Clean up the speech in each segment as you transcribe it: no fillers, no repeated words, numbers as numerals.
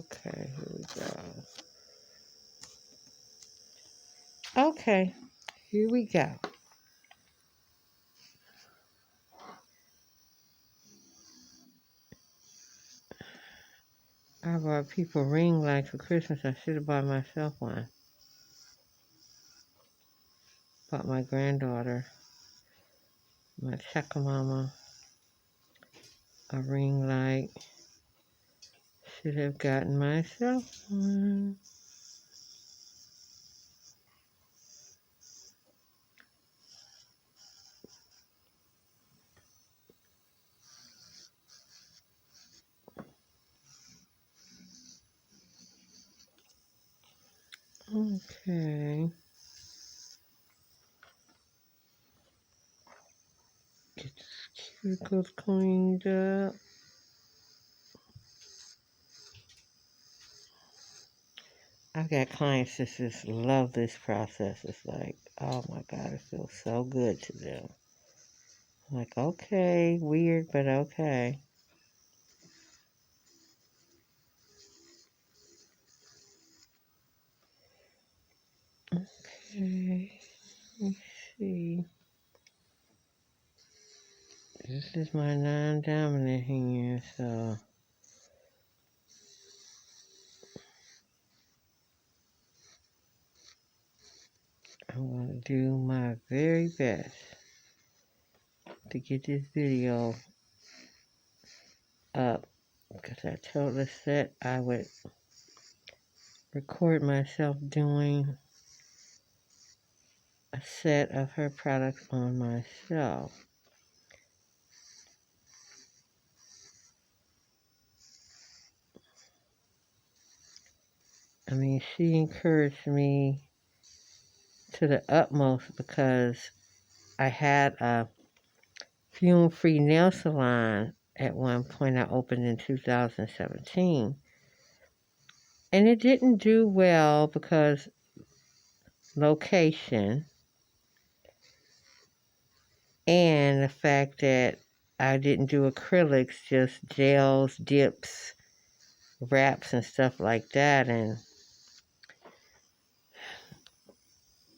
Okay, here we go. Okay, here we go. I bought people ring lights for Christmas. I should have bought myself one. Bought my granddaughter, my Chakamama, a ring light. Should have gotten myself one. Okay. Get the cuticles cleaned up. I've got clients that just love this process. It's like, oh my God, it feels so good to them. I'm like, okay, weird, but okay. Okay, let's see. This is my non-dominant here, so I'm going to do my very best to get this video up, because I told the set I would record myself doing a set of her products on myself. I mean, she encouraged me to the utmost because I had a fume-free nail salon at one point I opened in 2017. And it didn't do well because location and the fact that I didn't do acrylics, just gels, dips, wraps, and stuff like that. And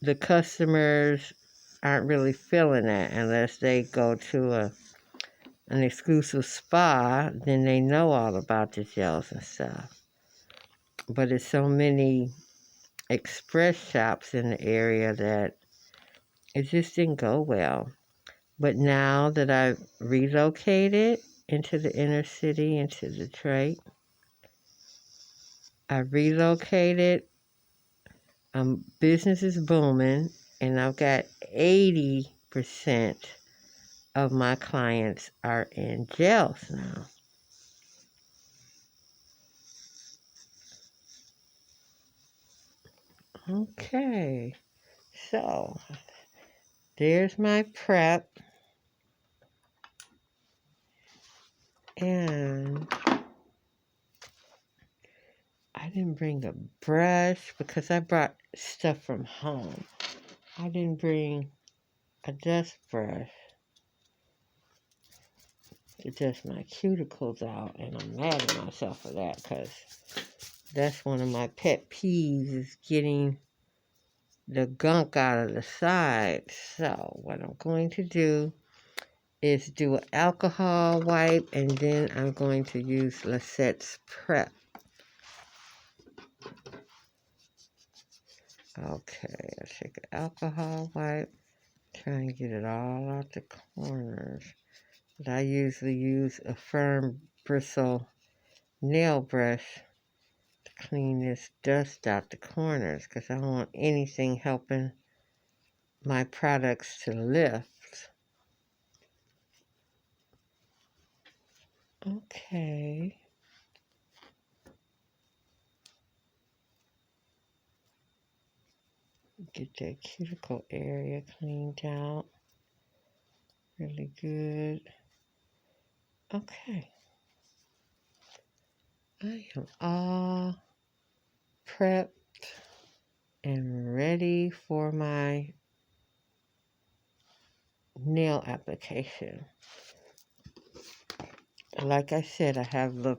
the customers aren't really feeling that unless they go to an exclusive spa, then they know all about the gels and stuff. But there's so many express shops in the area that it just didn't go well. But now that I've relocated into the inner city, into Detroit, I relocated, business is booming, and I've got 80% of my clients are in gels now. Okay, so there's my prep, and I didn't bring a brush because I brought stuff from home. I didn't bring a dust brush to dust my cuticles out, and I'm mad at myself for that because that's one of my pet peeves, is getting the gunk out of the side. So what I'm going to do is do an alcohol wipe, and then I'm going to use Lisette's Prep. Okay, I'll take an alcohol wipe, try and get it all out the corners. But I usually use a firm bristle nail brush to clean this dust out the corners, because I don't want anything helping my products to lift. Okay. Get that cuticle area cleaned out really good. Okay. I am all prepped and ready for my nail application. Like I said, I have the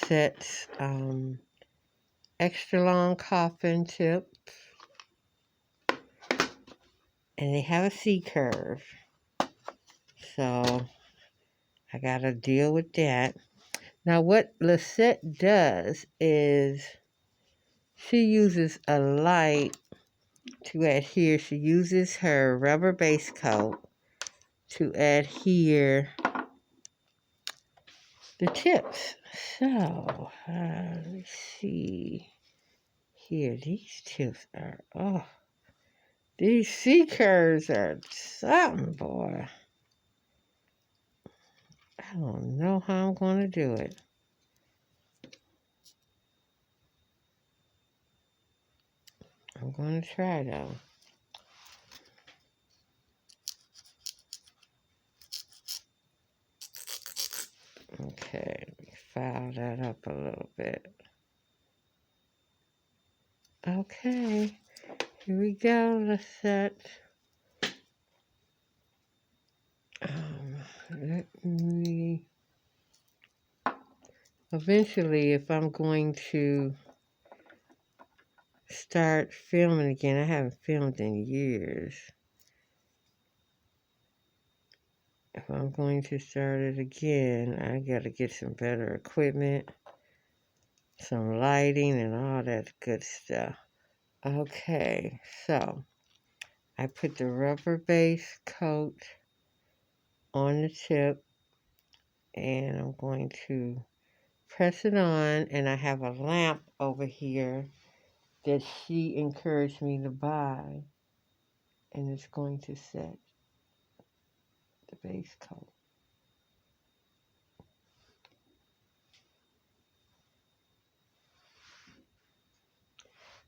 sets extra long coffin tips, and they have a C-curve. So I gotta deal with that. Now what Lisette does is she uses a light to adhere. She uses her rubber base coat to adhere the tips. So, let's see here. These tips are, these C-curves are something, boy. I don't know how I'm going to do it. I'm going to try, though. Okay, let me file that up a little bit. Okay, here we go. Let's set. Let me. Eventually, if I'm going to start filming again, I haven't filmed in years. If I'm going to start it again, I gotta get some better equipment, some lighting, and all that good stuff. Okay, so I put the rubber base coat on the tip, and I'm going to press it on, and I have a lamp over here that she encouraged me to buy, and it's going to set the base coat.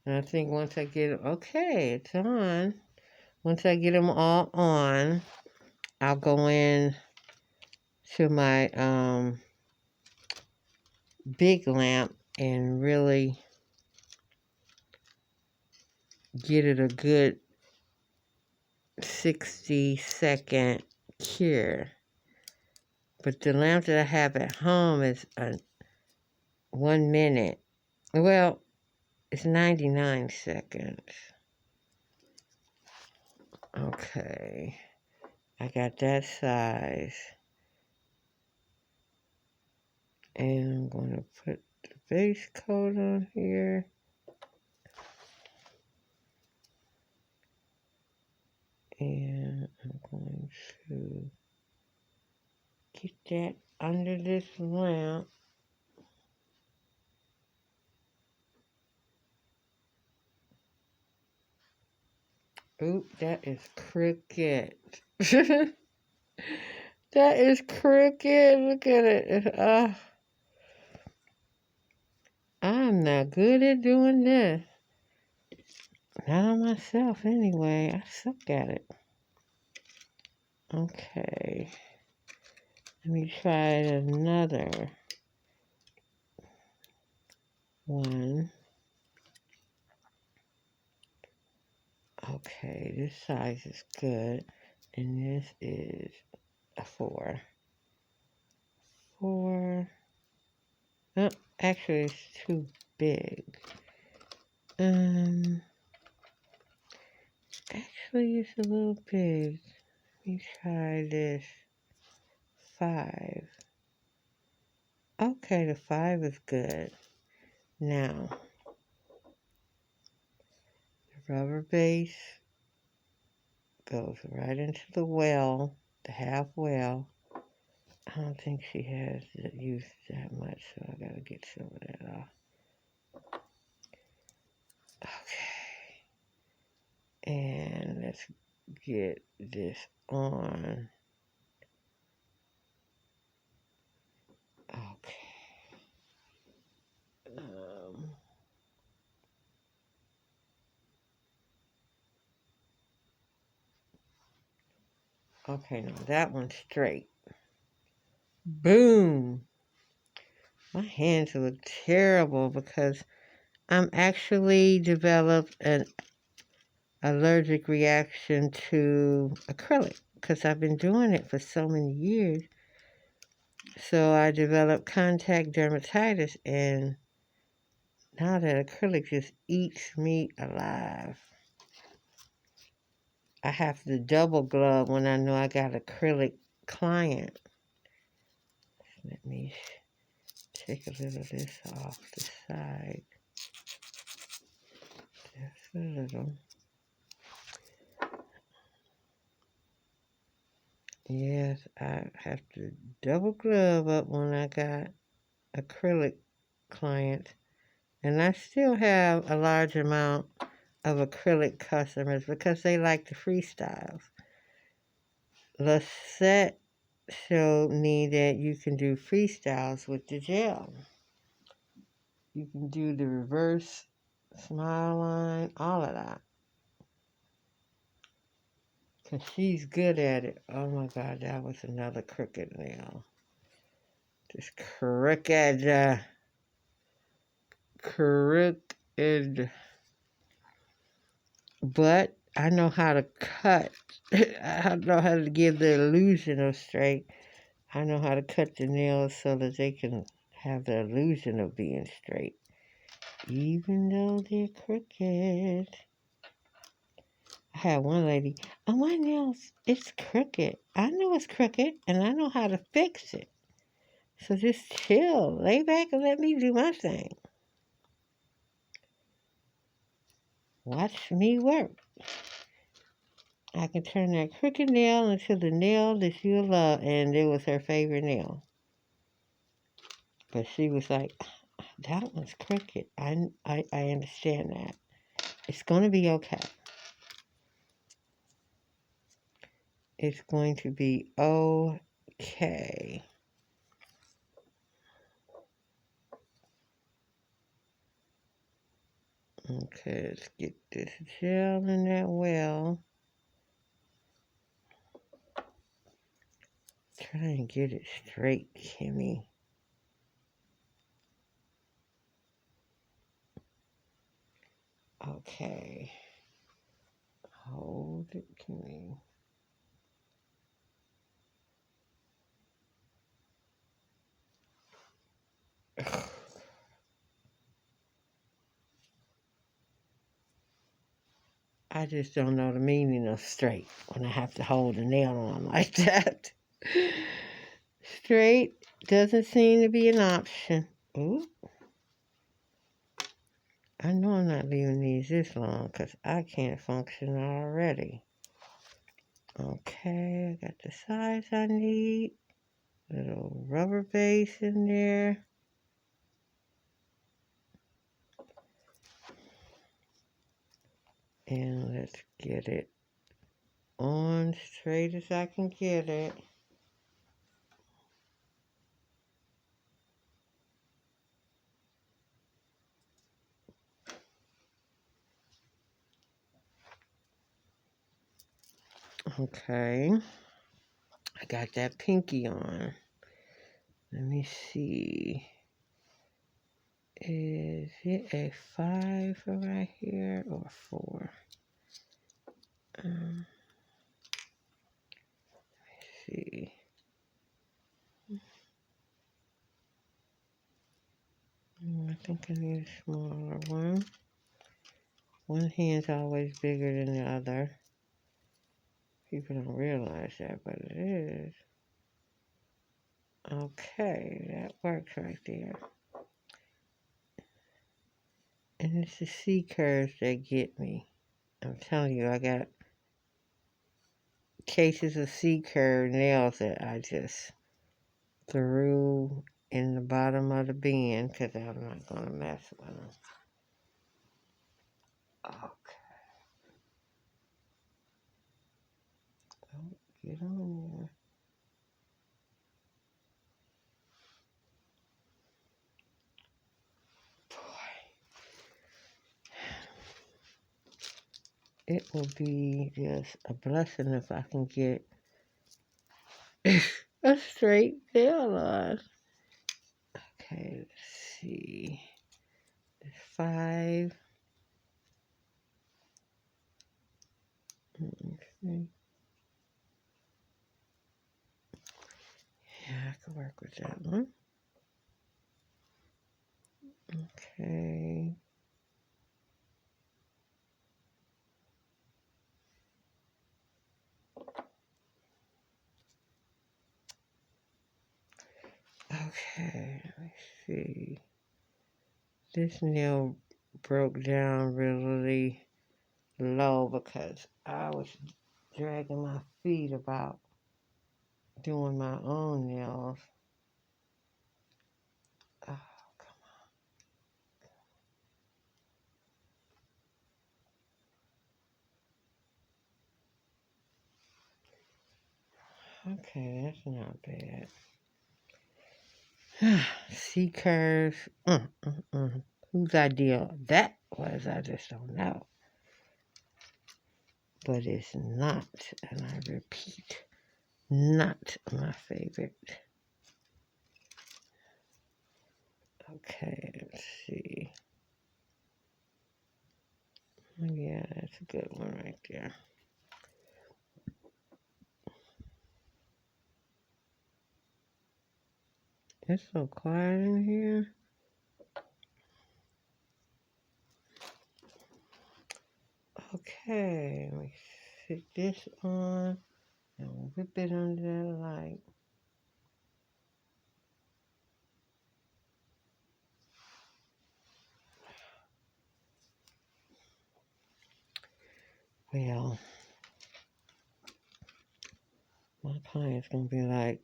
And I think once I get it, okay, it's on. Once I get them all on, I'll go in to my big lamp and really get it a good 60-second cure. But the lamp that I have at home is 1 minute. Well, it's 99 seconds. Okay, I got that size. And I'm going to put the base coat on here. And I'm going to get that under this lamp. Oop, that is crooked. That is crooked. Look at it. I'm not good at doing this. Not on myself, anyway. I suck at it. Okay. Let me try another one. Okay, this size is good. And this is a 4. 4. Oh, actually, it's too big. Actually, it's a little big. Let me try this 5. Okay, the 5 is good. Now, the rubber base goes right into the well, the half well. I don't think she has used that much, so I gotta get some of that off. Okay. And let's get this on. Okay. Okay, now that one's straight. Boom! My hands look terrible because I'm actually developed an allergic reaction to acrylic because I've been doing it for so many years. So I developed contact dermatitis, and now that acrylic just eats me alive. I have to double glove when I know I got acrylic client. Let me take a little of this off the side. Just a little. Yes, I have to double glove up when I got acrylic clients. And I still have a large amount of acrylic customers because they like the freestyles. Lisette showed me that you can do freestyles with the gel. You can do the reverse smile line, all of that. Because she's good at it. Oh my God, that was another crooked nail. Just crooked. But I know how to cut. I know how to give the illusion of straight. I know how to cut the nails so that they can have the illusion of being straight, even though they're crooked. I had one lady, oh, my nails, it's crooked. I know it's crooked, and I know how to fix it. So just chill, lay back, and let me do my thing. Watch me work. I can turn that crooked nail into the nail that you love, and it was her favorite nail. But she was like, that one's crooked. I understand that. It's going to be okay. It's going to be okay. Okay, let's get this gel in that well. Try and get it straight, Kimmy. Okay. Hold it, Kimmy. I just don't know the meaning of straight when I have to hold a nail on like that. Straight doesn't seem to be an option. Ooh. I know I'm not leaving these this long because I can't function already. Okay, I got the size I need. Little rubber base in there. And let's get it on straight as I can get it. Okay. I got that pinky on. Let me see. Is it a 5 right here or 4? Let me see. I think I need a smaller one. One hand's always bigger than the other. People don't realize that, but it is. Okay, that works right there. And it's the C curves that get me. I'm telling you, I got cases of C curve nails that I just threw in the bottom of the bin because I'm not going to mess with them. Okay. Don't get on there. It will be just a blessing if I can get a straight nail on. Okay, let's see. 5. Okay. Yeah, can work with that one. Okay. Okay, let me see. This nail broke down really low because I was dragging my feet about doing my own nails. Oh, okay, that's not bad. C curves. Whose idea that was, I just don't know. But it's not, and I repeat, not my favorite. Okay, let's see. Yeah, that's a good one right there. It's so quiet in here. Okay, let me sit this on and whip it under that light. Well, my client's gonna be like,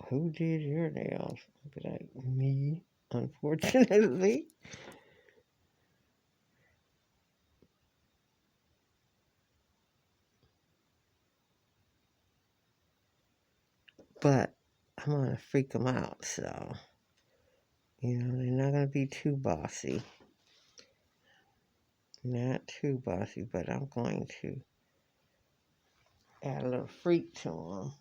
who did your nails? I'll be like, me, unfortunately. But I'm gonna freak them out, so, they're not gonna be too bossy. Not too bossy, but I'm going to add a little freak to them.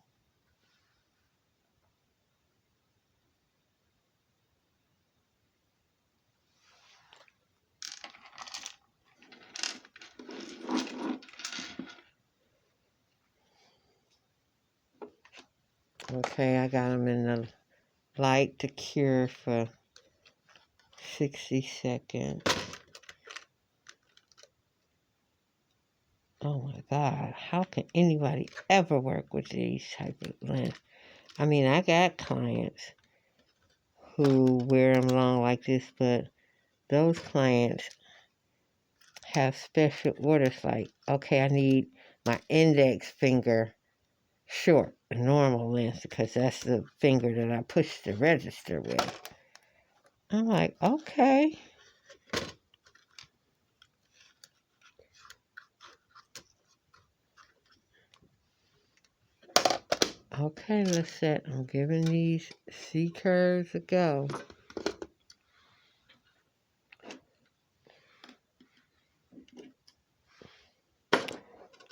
Okay, I got them in the light to cure for 60 seconds. Oh my God, how can anybody ever work with these type of lens? I mean, I got clients who wear them long like this, but those clients have special orders like, okay, I need my index finger short, a normal lens, because that's the finger that I push the register with. I'm like, okay. Okay, Lisette, I'm giving these C curves a go.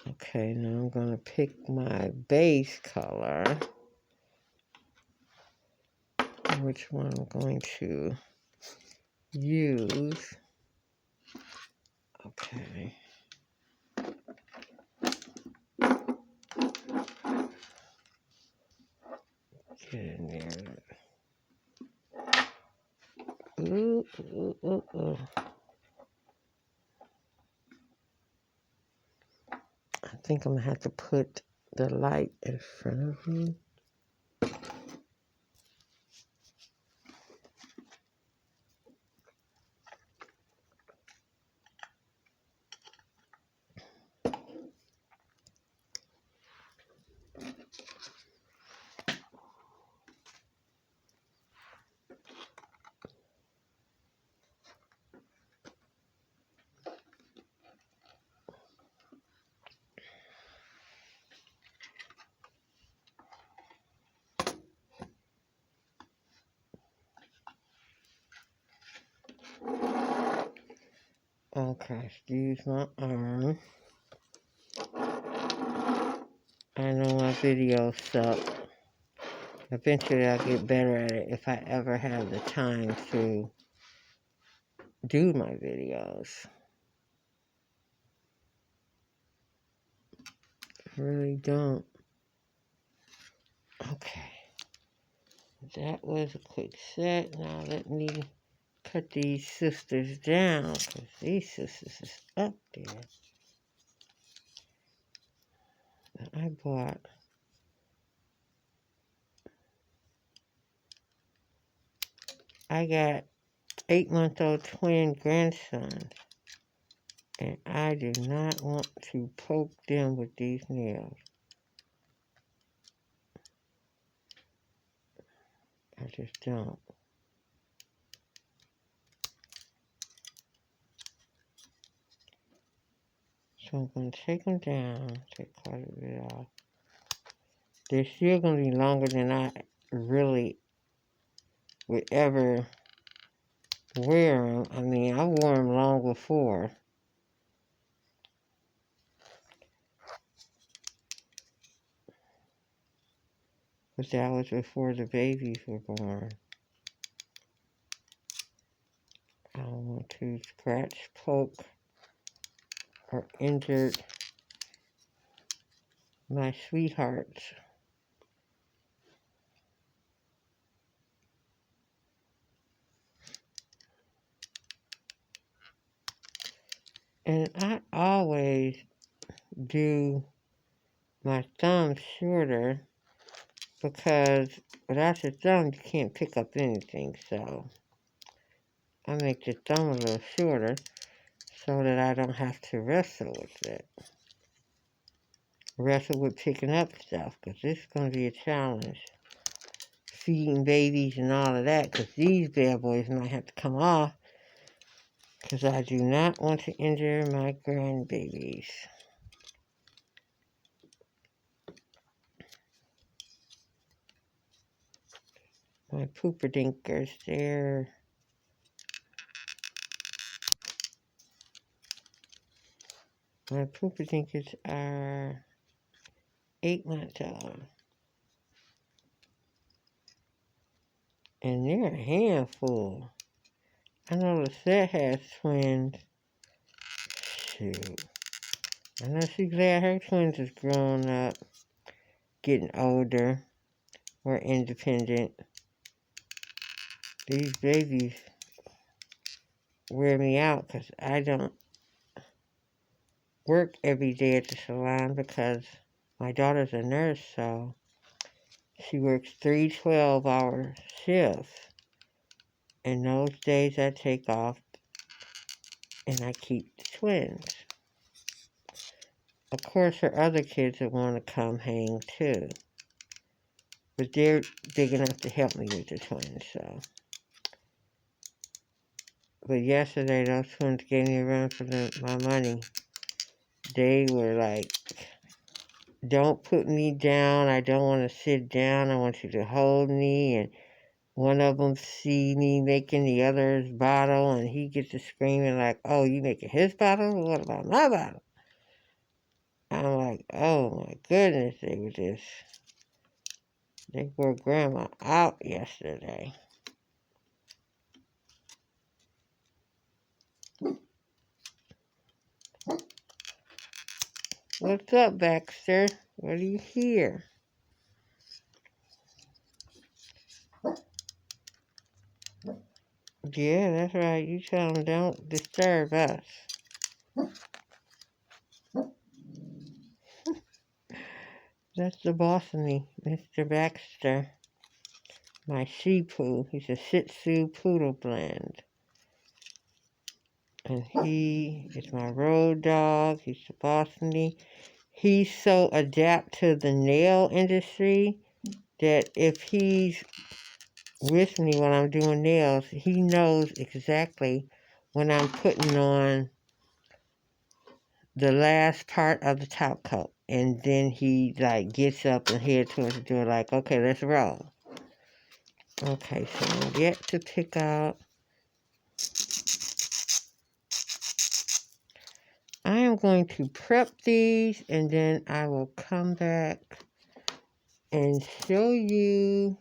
Okay, now I'm going to pick my base color. Which one I'm going to use. Okay. Get in there. Ooh, ooh, ooh, ooh. I think I'm going to have to put the light in front of me. Okay, excuse my arm. I know my videos suck. Eventually I'll get better at it if I ever have the time to do my videos. I really don't. Okay. That was a quick set. Now let me cut these sisters down, because these sisters is up there. I got 8-month-old twin grandsons, and I do not want to poke them with these nails. I just don't. So I'm going to take them down, take quite a bit off. They're still going to be longer than I really would ever wear them. I mean, I wore them long before. But that was before the babies were born. I don't want to scratch, poke, or injure my sweethearts. And I always do my thumb shorter because without your thumb you can't pick up anything. So I make the thumb a little shorter so that I don't have to wrestle with it. Wrestle with picking up stuff, because this is going to be a challenge. Feeding babies and all of that, because these bad boys might have to come off, because I do not want to injure my grandbabies. My pooper dinkers there. My pooper dinkers are 8 months old. And they're a handful. I know Lisette has twins. Shoot. I know she's glad her twins is growing up, getting older, more independent. These babies wear me out because I don't work every day at the salon because my daughter's a nurse, so she works 3 12-hour shifts. And those days I take off and I keep the twins. Of course, her other kids will want to come hang too. But they're big enough to help me with the twins, so. But yesterday, those twins gave me a run for my money. They were like, don't put me down. I don't want to sit down. I want you to hold me. And one of them see me making the other's bottle, and he gets to screaming like, oh, you making his bottle? What about my bottle? I'm like, oh my goodness, they wore Grandma out yesterday. What's up, Baxter? What do you hear? Yeah, that's right. You tell them don't disturb us. That's the boss of me, Mr. Baxter. My Shih Tzu. He's a Shih Tzu Poodle blend. And he is my road dog. He's the boss of me. He's so adept to the nail industry that if he's with me when I'm doing nails, he knows exactly when I'm putting on the last part of the top coat. And then he like gets up and heads towards the door like, okay, let's roll. Okay, so I'm yet to pick out. I am going to prep these and then I will come back and show you.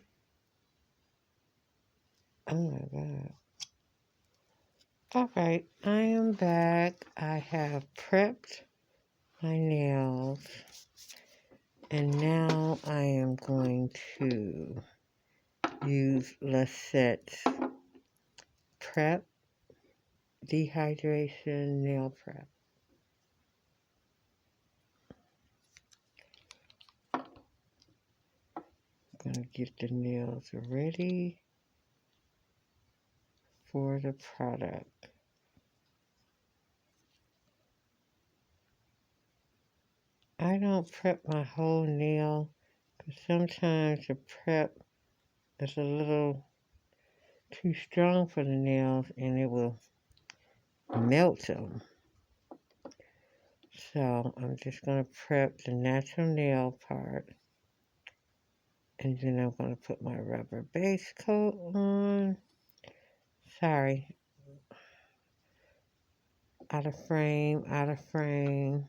Oh my God. Alright, I am back. I have prepped my nails. And now I am going to use Lissette's Prep Dehydration Nail Prep. I'm going to get the nails ready for the product. I don't prep my whole nail because sometimes the prep is a little too strong for the nails and it will melt them. So I'm just going to prep the natural nail part. And then I'm going to put my rubber base coat on. Sorry. Out of frame, out of frame.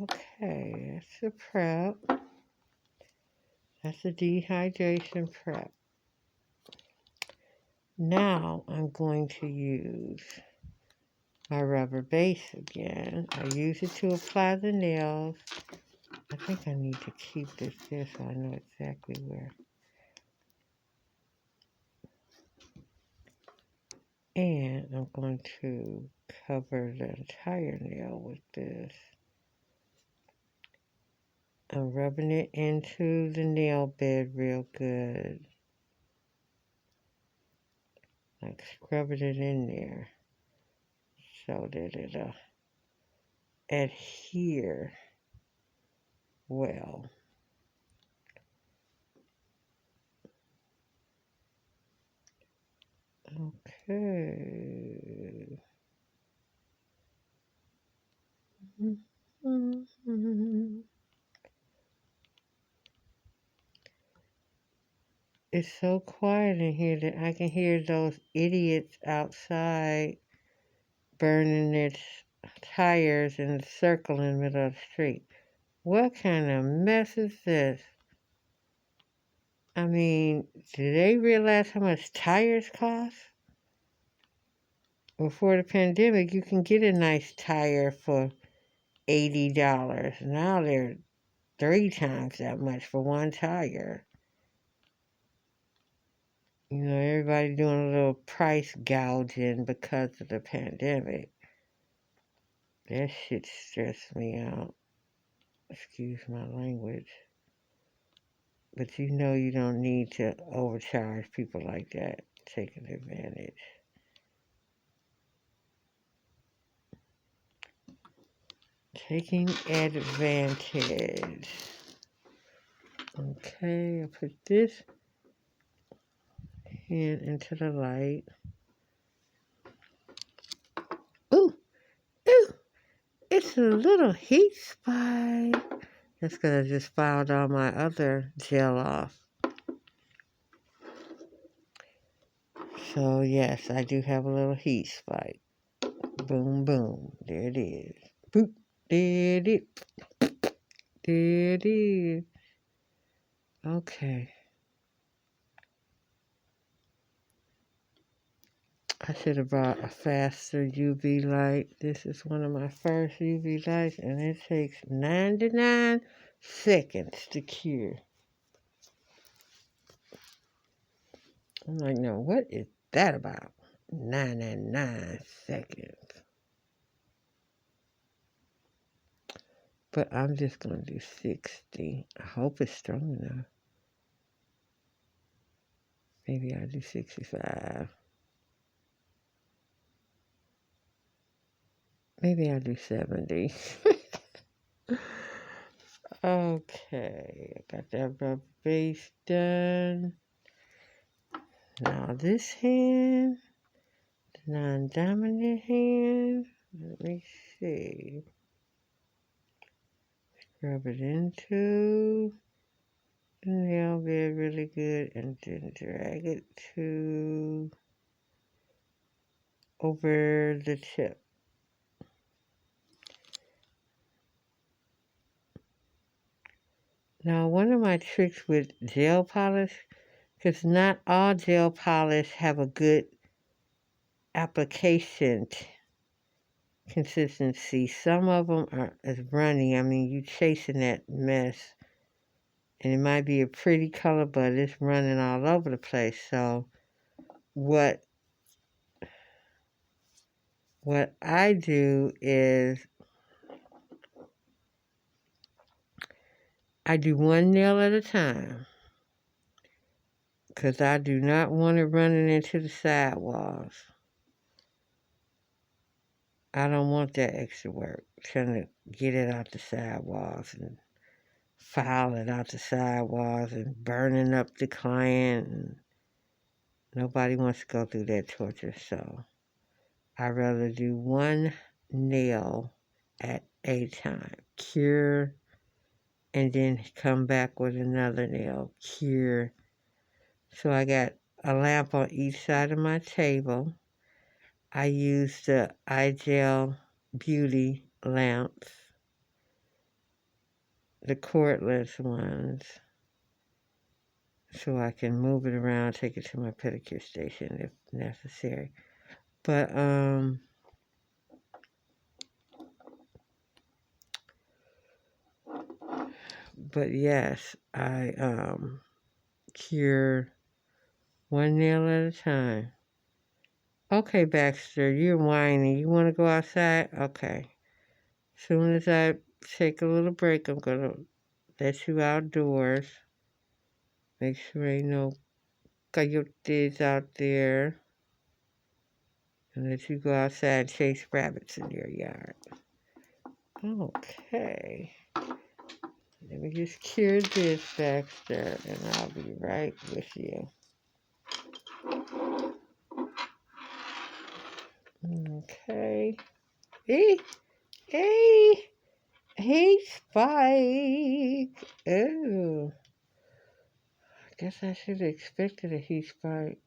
Okay, that's the prep. That's the dehydration prep. Now I'm going to use my rubber base again. I use it to apply the nails. I think I need to keep this there so I know exactly where. And I'm going to cover the entire nail with this. I'm rubbing it into the nail bed real good. Like scrubbing it in there so that it'll adhere well. Okay. It's so quiet in here that I can hear those idiots outside burning their tires in a circle in the middle of the street. What kind of mess is this? I mean, do they realize how much tires cost? Before the pandemic, you can get a nice tire for $80. Now they're 3 times that much for one tire. You know, everybody doing a little price gouging because of the pandemic. That shit stressed me out. Excuse my language. But you know you don't need to overcharge people like that, taking advantage. Taking advantage. Okay, I put this hand into the light. Ooh, ooh, it's a little heat spike. That's because I just filed all my other gel off. So yes, I do have a little heat spike. Boom, boom. There it is. Boop. There it is. There it is. Okay. I should have brought a faster UV light. This is one of my first UV lights, and it takes 99 seconds to cure. I'm like, no, what is that about? 99 seconds. But I'm just going to do 60. I hope it's strong enough. Maybe I'll do 65. Maybe I'll do 70. Okay, I got that rubber base done. Now this hand, the non-dominant hand, let me see. Rub it into the nail bed really good and then drag it to over the tip. Now one of my tricks with gel polish, because not all gel polish have a good application consistency. Some of them are as runny. I mean, you chasing that mess, and it might be a pretty color, but it's running all over the place. So what I do is I do one nail at a time, because I do not want it running into the sidewalls. I don't want that extra work, trying to get it out the sidewalls and file it out the sidewalls and burning up the client. And nobody wants to go through that torture, so I'd rather do one nail at a time. Cure, and then come back with another nail. Cure. So I got a lamp on each side of my table. I use the iGel Beauty lamps, the cordless ones, so I can move it around, take it to my pedicure station if necessary. But yes, I cure one nail at a time. Okay, Baxter, you're whining. You want to go outside? Okay. Soon as I take a little break, I'm gonna let you outdoors. Make sure ain't no coyotes out there. And let you go outside and chase rabbits in your yard. Okay. Let me just cure this, Baxter, and I'll be right with you. Okay. Hey, hey, hey, Spike. Oh, I guess I should have expected a heat spike.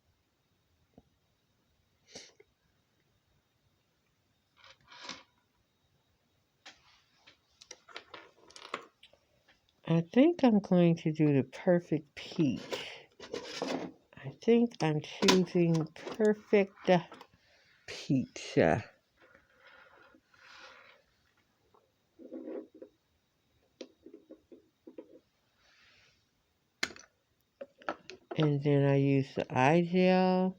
I think I'm going to do the perfect peach. I think I'm choosing perfect peach. And then I use the eye gel